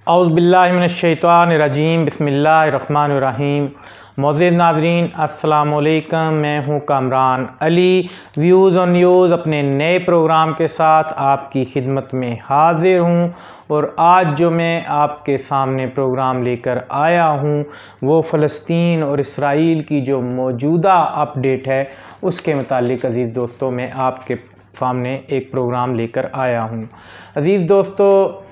औज़ुबिल्लाहिमिनश्शैतानिर्रजीम बिस्मिल्लाहिर्रहमानिर्रहीम। मोअज़्ज़िज़ नाज़रीन अस्सलाम वालेकुम, मैं हूँ Kamran Ali. Views on news अपने नए प्रोग्राम के साथ आपकी खिदमत में हाज़िर हूँ और आज जो मैं आपके सामने प्रोग्राम लेकर आया हूँ वो फ़लस्तीन और इसराइल की जो मौजूदा अपडेट है उसके मुतालिक अज़ीज़ दोस्तों मैं आपके सामने एक प्रोग्राम लेकर आया हूँ। अज़ीज़ दोस्तों,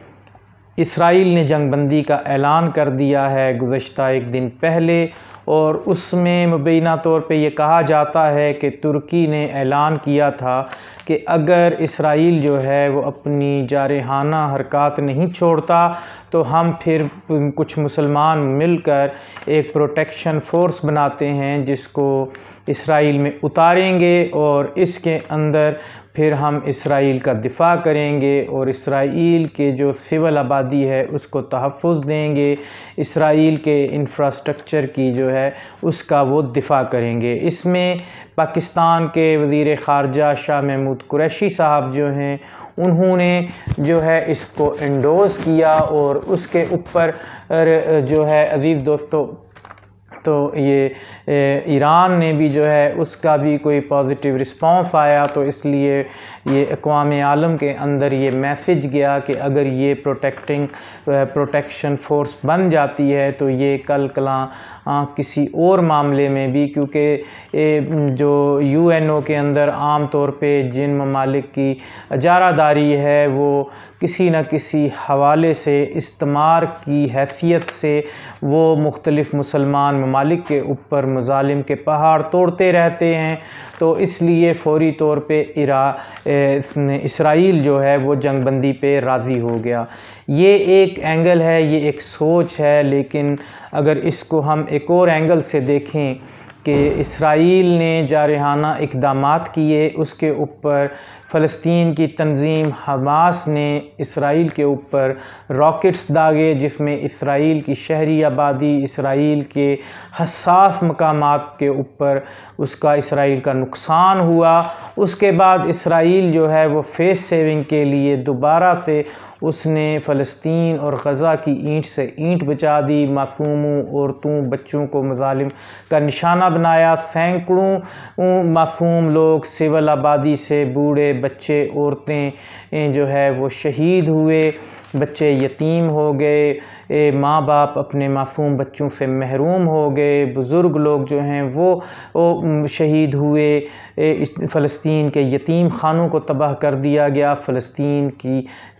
इसराइल ने जंगबंदी का ऐलान कर दिया है गुज़श्ता एक दिन पहले, और उसमें मुबैना तौर पे ये कहा जाता है कि तुर्की ने ऐलान किया था कि अगर इसराइल जो है वो अपनी जारहाना हरकत नहीं छोड़ता तो हम फिर कुछ मुसलमान मिलकर एक प्रोटेक्शन फ़ोर्स बनाते हैं जिसको इसराइल में उतारेंगे और इसके अंदर फिर हम इसराइल का दिफ़ा करेंगे और इसराइल के जो सिविल आबादी है उसको तहफ़्फ़ुज़ देंगे, इसराइल के इंफ्रास्ट्रक्चर की जो है उसका वो दिफ़ा करेंगे। इसमें पाकिस्तान के वज़ीर ख़ारजा शाह महमूद कुरैशी साहब जो हैं उन्होंने जो है इसको एंडोर्स किया और उसके ऊपर जो है अज़ीज़ दोस्तों तो ये ईरान ने भी जो है उसका भी कोई पॉजिटिव रिस्पांस आया, तो इसलिए ये अक़वाम आलम के अंदर ये मैसेज गया कि अगर ये प्रोटेक्शन फ़ोर्स बन जाती है तो ये कल कलां किसी और मामले में भी, क्योंकि जो यूएनओ के अंदर आम तौर पे जिन ममालिक की इजारादारी है वो किसी न किसी हवाले से इस्तेमार की हैसियत से वो मुख्तलिफ़ मुसलमान ममालिक के ऊपर मुजालिम के पहाड़ तोड़ते रहते हैं, तो इसलिए फ़ौरी तौर पे इसराइल जो है वो जंगबंदी पे राज़ी हो गया। ये एक एंगल है, ये एक सोच है, लेकिन अगर इसको हम एक और एंगल से देखें कि इसराइल ने जारहाना इक़दामात किए, उसके ऊपर फ़लस्तीन की तंज़ीम हमास ने इसराइल के ऊपर रॉकेट्स दागे जिसमें इसराइल की शहरी आबादी, इसराइल के हसास मकामात के ऊपर उसका इसराइल का नुकसान हुआ। उसके बाद इसराइल जो है वो फेस सेविंग के लिए दोबारा से उसने फ़लस्तीन और गज़ा की ईंट से ईंट बचा दी, मासूमों, औरतों, बच्चों को मुजालिम का निशाना बनाया। सैकड़ों मासूम लोग सिविल आबादी से बूढ़े बच्चे, औरतें जो है वो शहीद हुए, बच्चे यतीम हो गए, माँ बाप अपने मासूम बच्चों से महरूम हो गए, बुज़ुर्ग लोग जो हैं वो शहीद हुए। इस फ़लस्तीन के यतीम खानों को तबाह कर दिया गया, फ़लस्तीन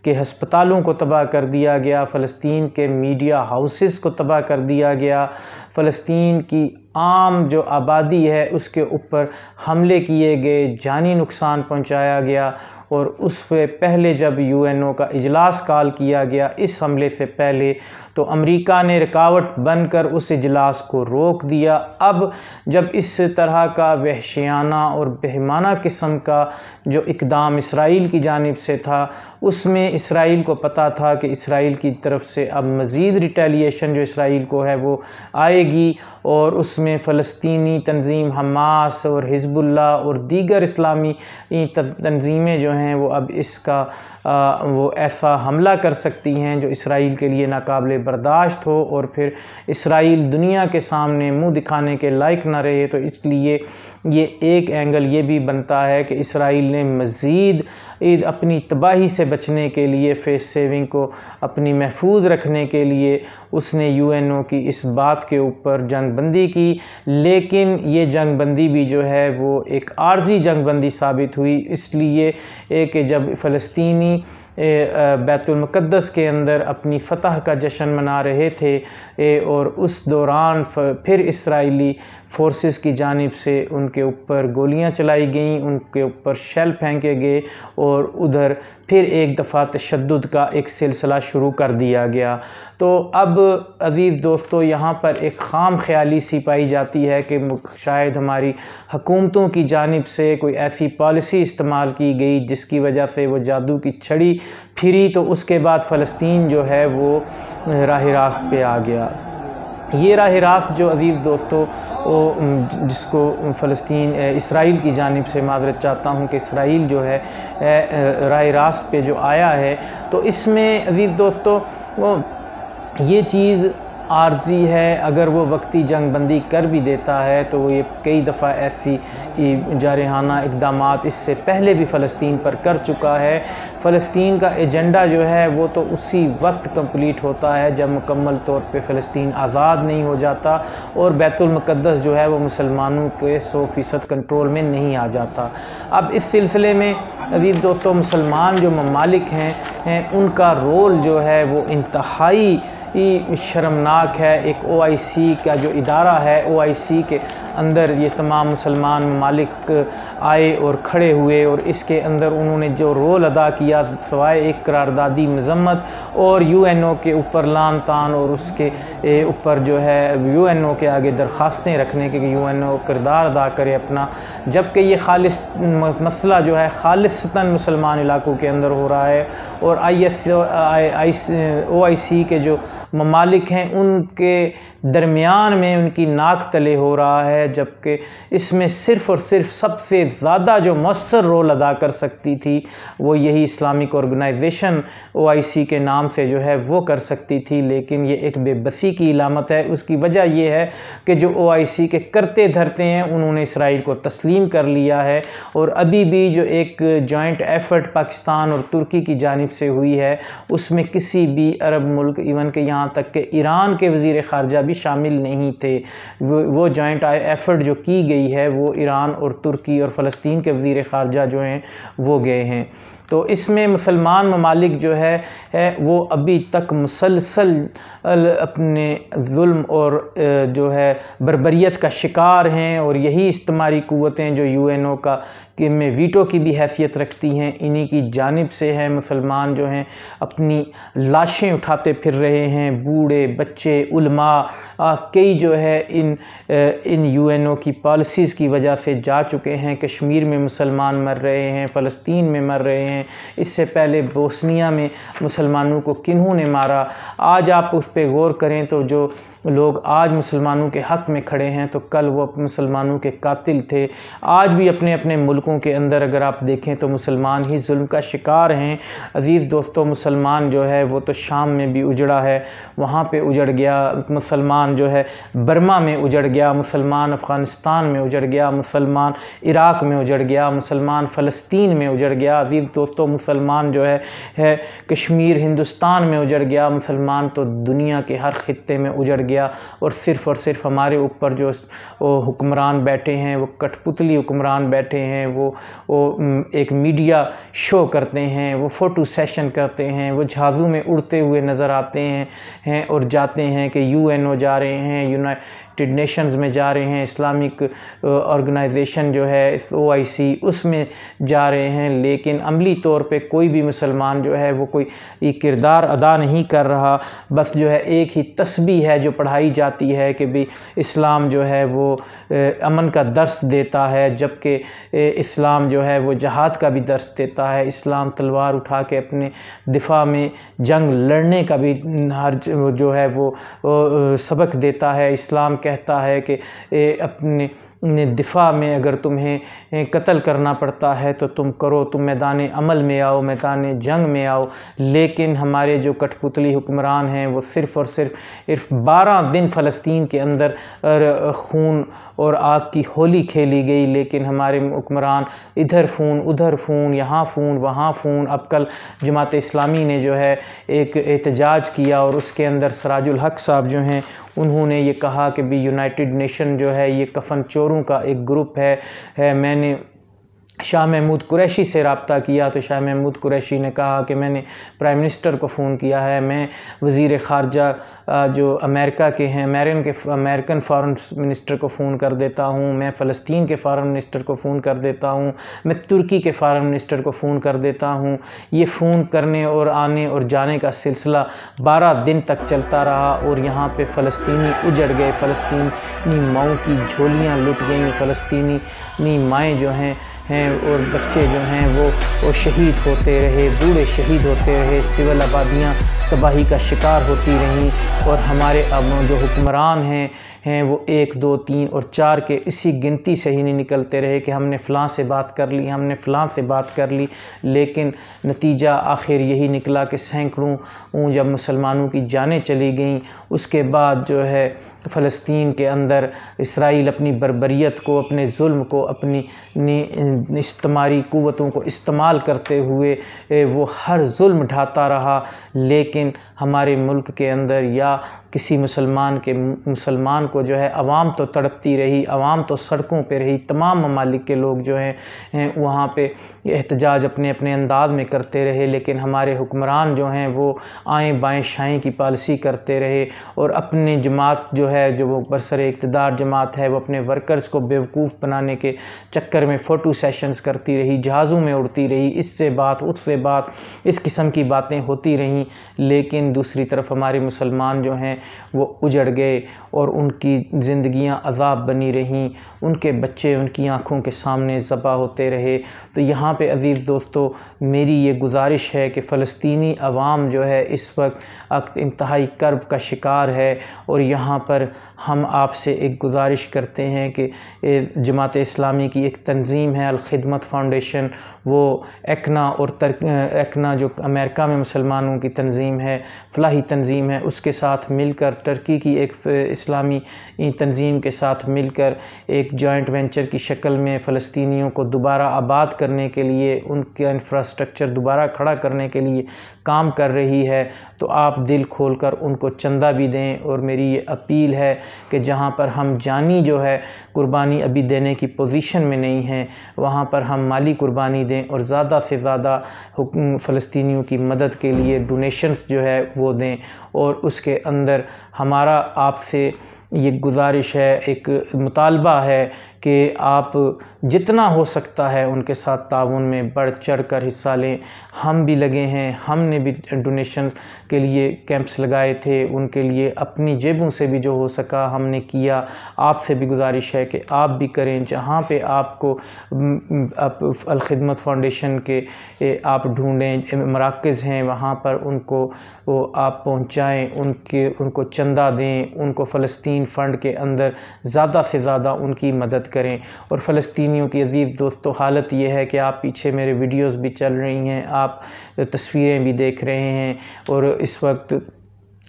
के हस्पतालों को तबाह कर दिया गया, फ़लस्तीन के मीडिया हाउसेस को तबाह कर दिया गया, फ़लस्तीन की आम जो आबादी है उसके ऊपर हमले किए गए, जानी नुकसान पहुंचाया गया। और उस पे पहले जब यूएनओ का इजलास कॉल किया गया इस हमले से पहले, तो अमेरिका ने रुकावट बनकर उस इजलास को रोक दिया। अब जब इस तरह का वहशियाना और बेईमाना किस्म का जो इक़दाम इसराइल की जानिब से था, उसमें इसराइल को पता था कि इसराइल की तरफ से अब मज़ीद रिटेलिएशन जो इसराइल को है वो आएगी, और उसमें फ़लस्तीनी तंज़ीम हमास और हिज़्बुल्लाह और दीगर इस्लामी तंज़ीमें जो हैं वो अब इसका वो ऐसा हमला कर सकती हैं जो इसराइल के लिए नाकाबिले बर्दाश्त हो और फिर इसराइल दुनिया के सामने मुंह दिखाने के लायक ना रहे। तो इसलिए ये एक एंगल ये भी बनता है कि इसराइल ने मज़ीद अपनी तबाही से बचने के लिए, फेस सेविंग को अपनी महफूज रखने के लिए उसने यूएनओ की इस बात के ऊपर जंगबंदी की, लेकिन ये जंगबंदी भी जो है वो एक आर्जी जंगबंदी साबित हुई। इसलिए कि जब फ़लस्तीनी बैतुल मुक़द्दस के अंदर अपनी फ़तह का जश्न मना रहे थे और उस दौरान फिर इसराइली फ़ोर्सेस की जानिब से उनके ऊपर गोलियां चलाई गईं, उनके ऊपर शेल फेंके गए और उधर फिर एक दफ़ा तशद्दुद का एक सिलसिला शुरू कर दिया गया। तो अब अज़ीज़ दोस्तों, यहाँ पर एक ख़ाम ख्याली सी पाई जाती है कि शायद हमारी हुकूमतों की जानिब से कोई ऐसी पॉलिसी इस्तेमाल की गई जिसकी वजह से वो जादू की छड़ी फिरी तो उसके बाद फ़लस्तीन जो है वो राह रास्त पे आ गया। ये राह रास्त जो अज़ीज़ दोस्तों जिसको फ़लस्तीन इसराइल की जानिब से माज़रत चाहता हूँ कि इसराइल जो है राह रास्त पे जो आया है, तो इसमें अज़ीज़ दोस्तों ये चीज़ आर्जी है। अगर वो वक्ती जंग बंदी कर भी देता है तो वो ये कई दफ़ा ऐसी जारहाना इक़दामात इससे पहले भी फ़लस्तीन पर कर चुका है। फ़लस्तीन का एजेंडा जो है वो तो उसी वक्त कंप्लीट होता है जब मुकम्मल तौर पे फ़लस्तीन आज़ाद नहीं हो जाता और बैतुल मुक़द्दस जो है वो मुसलमानों के 100% कंट्रोल में नहीं आ जाता। अब इस सिलसिले में अज़ीज़ दोस्तों मुसलमान जो ममालिक हैं उनका रोल जो है वो इंतहाई शर्मनाक है। एक OIC का जो इदारा है, OIC के अंदर ये तमाम मुसलमान ममालिक आए और खड़े हुए और इसके अंदर उन्होंने जो रोल अदा किया सवाए एक करारदादी मजम्मत और UNO के ऊपर लान तान और उसके ऊपर जो है UNO के आगे दरख्वास्तें रखने के कि UNO किरदार अदा करे अपना, जबकि ये खालिस मसला जो है खालिसतन मुसलमान इलाकों के अंदर हो रहा है और OIC के जो ममालिक हैं उनके दरमियान में उनकी नाक तले हो रहा है, जबकि इसमें सिर्फ़ और सिर्फ सबसे ज़्यादा जो मौसर रोल अदा कर सकती थी वो यही इस्लामिक ऑर्गेनाइजेशन OIC के नाम से जो है वो कर सकती थी। लेकिन ये एक बेबसी की इलामत है। उसकी वजह ये है कि जो OIC के करते धरते हैं उन्होंने इसराइल को तस्लीम कर लिया है और अभी भी जो एक जॉइंट एफ़र्ट पाकिस्तान और तुर्की की जानिब से हुई है उसमें किसी भी अरब मुल्क इवन के यहाँ तक कि ईरान के वज़ीर ख़ारजा भी शामिल नहीं थे। वो जॉइंट एफ़र्ट जो की गई है वो ईरान और तुर्की और फ़लस्तीन के वज़ीर ख़ारजा जो हैं वो गए हैं। तो इसमें मुसलमान ममालिक जो है वो अभी तक मुसलसल अपने जुल्म और जो है बर्बरियत का शिकार हैं और यही इस्तिमारी क़ुव्वतें जो UNO का कि में वीटो की भी हैसियत रखती हैं इन्हीं की जानिब से है। मुसलमान जो हैं अपनी लाशें उठाते फिर रहे हैं, बूढ़े बच्चे उलमा कई जो है इन UNO की पॉलिसीज़ की वजह से जा चुके हैं। कश्मीर में मुसलमान मर रहे हैं, फ़लस्तीन में मर रहे हैं, इससे पहले बोस्निया में मुसलमानों को किन्हों ने मारा। आज आप उस पर गौर करें तो जो लोग आज मुसलमानों के हक़ में खड़े हैं तो कल वो मुसलमानों के कातिल थे। आज भी अपने अपने मुल्कों के अंदर अगर आप देखें तो मुसलमान ही जुल्म का शिकार हैं। अज़ीज़ दोस्तों मुसलमान जो है वो तो शाम में भी उजड़ा है, वहाँ पे उजड़ गया। मुसलमान जो है बर्मा में उजड़ गया, मुसलमान अफ़गानिस्तान में उजड़ गया, मुसलमान इराक़ में उजड़ गया, मुसलमान फ़लस्तीन में उजड़ गया। अज़ीज़ दोस्तों मुसलमान जो है कश्मीर हिंदुस्तान में उजड़ गया। मुसलमान तो दुनिया के हर ख़ित्ते में उजड़ गया और सिर्फ़ हमारे ऊपर जो हुक्मरान बैठे हैं वो कठपुतली हुक्मरान बैठे हैं। वो एक मीडिया शो करते हैं, वो फ़ोटो सेशन करते हैं, वो जहाज़ों में उड़ते हुए नज़र आते हैं और जाते हैं कि UNO जा रहे हैं, यूनाइटेड नेशंस में जा रहे हैं, इस्लामिक ऑर्गेनाइजेशन जो है इस OIC उसमें जा रहे हैं। लेकिन अमली तौर पे कोई भी मुसलमान जो है वो कोई किरदार अदा नहीं कर रहा। बस जो है एक ही तस्बीह है जो पढ़ाई जाती है कि भी इस्लाम जो है वो अमन का दर्स देता है, जबकि इस्लाम जो है वो जहाद का भी दर्स देता है। इस्लाम तलवार उठा के अपने दिफा में जंग लड़ने का भी हर जो है वो सबक देता है। इस्लाम कहता है कि अपने दिफा में अगर तुम्हें कत्ल करना पड़ता है तो तुम करो, तुम मैदान अमल में आओ, मैदान जंग में आओ। लेकिन हमारे जो कठपुतली हुक्मरान हैं वो सिर्फ़ और सिर्फ 12 दिन फ़लस्तीन के अंदर खून और आग की होली खेली गई, लेकिन हमारे हुक्मरान इधर फ़ून उधर फ़ून, यहाँ फ़ून वहाँ फ़ून। अब कल जमात इस्लामी ने जो है एक एहतजाज किया और उसके अंदर सराजुल हक साहब जो हैं उन्होंने ये कहा कि भी यूनाइटेड नेशन जो है ये कफन चोरों का एक ग्रुप है। मैंने शाह महमूद कुरैशी से रब्ता किया तो शाह महमूद कुरैशी ने कहा कि मैंने प्राइम मिनिस्टर को फ़ोन किया है, मैं वज़ीर ख़ारजा जो अमेरिका के हैं अमेरिकन फ़ॉरेन मिनिस्टर को फ़ोन कर देता हूँ, मैं फ़लस्तीन के फ़ॉरेन मिनिस्टर को फ़ोन कर देता हूँ, मैं तुर्की के फ़ॉरेन मिनिस्टर को फ़ोन कर देता हूँ। ये फ़ोन करने और आने और जाने का सिलसिला 12 दिन तक चलता रहा और यहाँ पर फ़लस्तीनी उजड़ गए, फ़लस्तीनी माओं की झोलियाँ लुट गईं, फ़लस्तीनी माएँ जो हैं हैं और बच्चे जो हैं वो शहीद होते रहे, बूढ़े शहीद होते रहे, सिविल आबादियाँ तबाही का शिकार होती रहीं और हमारे अब जो हुक्मरान हैं वो 1, 2, 3 और 4 के इसी गिनती से ही नहीं निकलते रहे कि हमने फ़लाँ से बात कर ली, हमने फ़लाँ से बात कर ली, लेकिन नतीजा आखिर यही निकला कि सैकड़ों जब मुसलमानों की जानें चली गईं, उसके बाद जो है फ़लस्तीन के अंदर इसराइल अपनी बर्बरियत को, अपने जुल्म को, अपनी इस्तेमारी क़ुव्वतों को इस्तेमाल करते हुए वो हर जुल्म ढाता रहा। लेकिन हमारे मुल्क के अंदर या किसी मुसलमान को जो है आवाम तो तड़पती रही, आवाम तो सड़कों पे रही, तमाम ममालिक के लोग जो हैं वहाँ पे एहतजाज अपने अपने अंदाज में करते रहे, लेकिन हमारे हुक्मरान जो हैं वो आएँ बाएँ शाएँ की पॉलिसी करते रहे और अपनी जमात जो है, जो वो बरसरे इक़्तिदार जमात है, वो अपने वर्कर्स को बेवकूफ़ बनाने के चक्कर में फ़ोटो सेशंस करती रही, जहाज़ों में उड़ती रही, इससे बात उससे बात, इस किस्म की बातें होती रहीं। लेकिन दूसरी तरफ हमारे मुसलमान जो हैं वो उजड़ गए और उनकी ज़िंदगियां अज़ाब बनी रहीं, उनके बच्चे उनकी आँखों के सामने ज़बा होते रहे। तो यहाँ पे अज़ीज़ दोस्तों मेरी ये गुजारिश है कि फ़लस्तीनी अवाम जो है इस वक्त इंतहाई कर्ब का शिकार है और यहाँ पर हम आपसे एक गुजारिश करते हैं कि जमात इस्लामी की एक तंज़ीम है अल खिदमत फाउंडेशन, वो एक्ना जो अमेरिका में मुसलमानों की तंज़ीम है, फ़लाही तंज़ीम है, उसके साथ मिलकर टर्की की एक इस्लामी तंज़ीम के साथ मिलकर एक जॉइंट वेंचर की शक्ल में फ़लस्तीनियों को दोबारा आबाद करने के लिए, उनका इंफ्रास्ट्रक्चर दोबारा खड़ा करने के लिए काम कर रही है। तो आप दिल खोलकर उनको चंदा भी दें और मेरी ये अपील है कि जहाँ पर हम जानी जो है कुर्बानी अभी देने की पोजीशन में नहीं हैं, वहाँ पर हम माली कुर्बानी दें और ज़्यादा से ज़्यादा फ़लस्तीनियों की मदद के लिए डोनेशंस जो है वो दें। और उसके अंदर हमारा आपसे ये गुजारिश है, एक मुतालबा है कि आप जितना हो सकता है उनके साथ ताउन में बढ़ चढ़ कर हिस्सा लें। हम भी लगे हैं, हमने भी डोनेशन के लिए कैंप्स लगाए थे, उनके लिए अपनी जेबों से भी जो हो सका हमने किया। आपसे भी गुजारिश है कि आप भी करें, जहाँ पे आपको अल खिदमत फाउंडेशन के आप ढूंढें मराकज़ हैं, वहाँ पर उनको वो आप पहुँचाएँ, उनको चंदा दें, उनको फ़लस्तीन फ़ंड के अंदर ज़्यादा से ज़्यादा उनकी मदद करें। और फ़लस्तीनियों की अज़ीज़ दोस्तों हालत ये है कि आप पीछे मेरे वीडियोज़ भी चल रही हैं, आप तस्वीरें भी देख रहे हैं और इस वक्त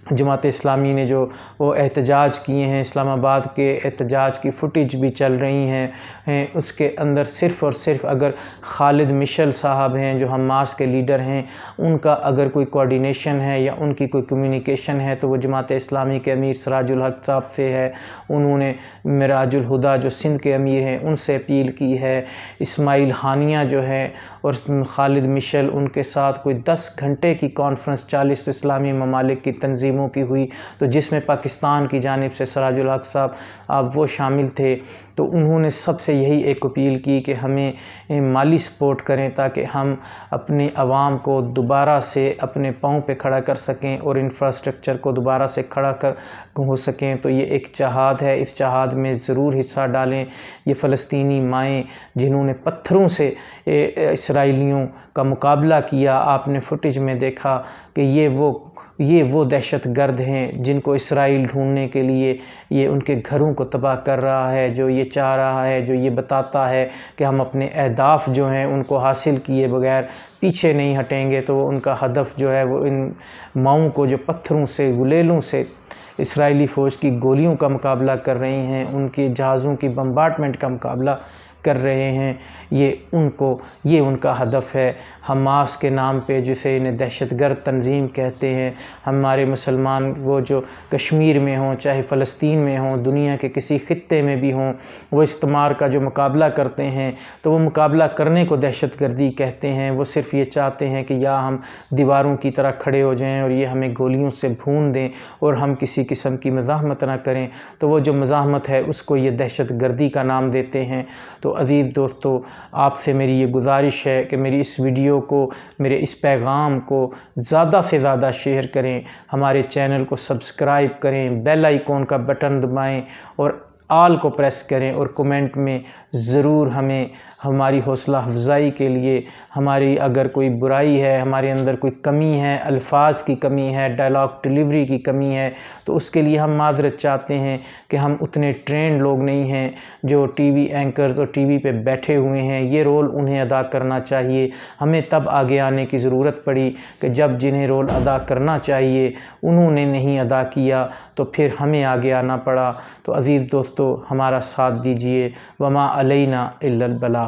जमात इस्लामी ने जो वो एहतजाज किए हैं, इस्लामाबाद के एहतजाज की फुटेज भी चल रही हैं, उसके अंदर सिर्फ़ और सिर्फ अगर खालिद मिशल साहब हैं जो हमास के लीडर हैं, उनका अगर कोई कोऑर्डिनेशन है या उनकी कोई कम्युनिकेशन है तो वो जमात इस्लामी के अमीर सिराजुल हक साहब से है। उन्होंने मिराजुल हुदा जो सिंध के अमीर हैं उनसे अपील की है। इस्माइल हानिया जो है और खालिद मिशल, उनके साथ कोई 10 घंटे की कॉन्फ्रेंस 40 इस्लामी ममालिक की तंजीम की हुई, तो जिसमें पाकिस्तान की जानिब से सिराजुल हक साहब आप वो शामिल थे। तो उन्होंने सबसे यही एक अपील की कि हमें माली सपोर्ट करें ताकि हम अपने अवाम को दोबारा से अपने पाँव पे खड़ा कर सकें और इंफ्रास्ट्रक्चर को दोबारा से खड़ा कर हो सकें। तो ये एक जहाद है, इस जहाद में ज़रूर हिस्सा डालें। ये फ़लस्तीनी माएँ जिन्होंने पत्थरों से इसराइलियों का मुकाबला किया, आपने फुटेज में देखा कि ये वो दहशत गर्द हैं जिनको इसराइल ढूंढने के लिए ये उनके घरों को तबाह कर रहा है, जो ये चाह रहा है, जो ये बताता है कि हम अपने अहदाफ जो हैं उनको हासिल किए बगैर पीछे नहीं हटेंगे। तो उनका हदफ जो है वो इन माओं को जो पत्थरों से, गुलेलों से इसराइली फ़ौज की गोलियों का मुकाबला कर रही हैं, उनके जहाज़ों की बम्बार्डमेंट का मुकाबला कर रहे हैं, ये उनका हदफ है। हमास के नाम पे जिसे इन्हें दहशतगर्द तंजीम कहते हैं, हमारे मुसलमान वो जो कश्मीर में हों, चाहे फ़लस्तीन में हों, दुनिया के किसी ख़ित्ते में भी हों, वो इस्तेमार का जो मुकाबला करते हैं तो वो मुकाबला करने को दहशतगर्दी कहते हैं। वो सिर्फ़ ये चाहते हैं कि या हम दीवारों की तरह खड़े हो जाएं और ये हमें गोलियों से भून दें और हम किसी किस्म की मज़ाहमत ना करें। तो वो जो मज़ाहमत है उसको ये दहशतगर्दी का नाम देते हैं। तो अज़ीज़ दोस्तों आपसे मेरी ये गुजारिश है कि मेरी इस वीडियो को, मेरे इस पैगाम को ज़्यादा से ज़्यादा शेयर करें, हमारे चैनल को सब्सक्राइब करें, बेल आइकॉन का बटन दबाएं और आल को प्रेस करें और कमेंट में ज़रूर हमें हमारी हौसला अफजाई के लिए, हमारी अगर कोई बुराई है, हमारे अंदर कोई कमी है, अल्फाज की कमी है, डायलॉग डिलीवरी की कमी है, तो उसके लिए हम माज़रत चाहते हैं कि हम उतने ट्रेंड लोग नहीं हैं जो टीवी एंकर्स और टीवी पे बैठे हुए हैं। ये रोल उन्हें अदा करना चाहिए। हमें तब आगे आने की ज़रूरत पड़ी कि जब जिन्हें रोल अदा करना चाहिए उन्होंने नहीं अदा किया, तो फिर हमें आगे आना पड़ा। तो अज़ीज़ दोस्तों, हमारा साथ दीजिए। वमा अलैना इल्लल बलाग।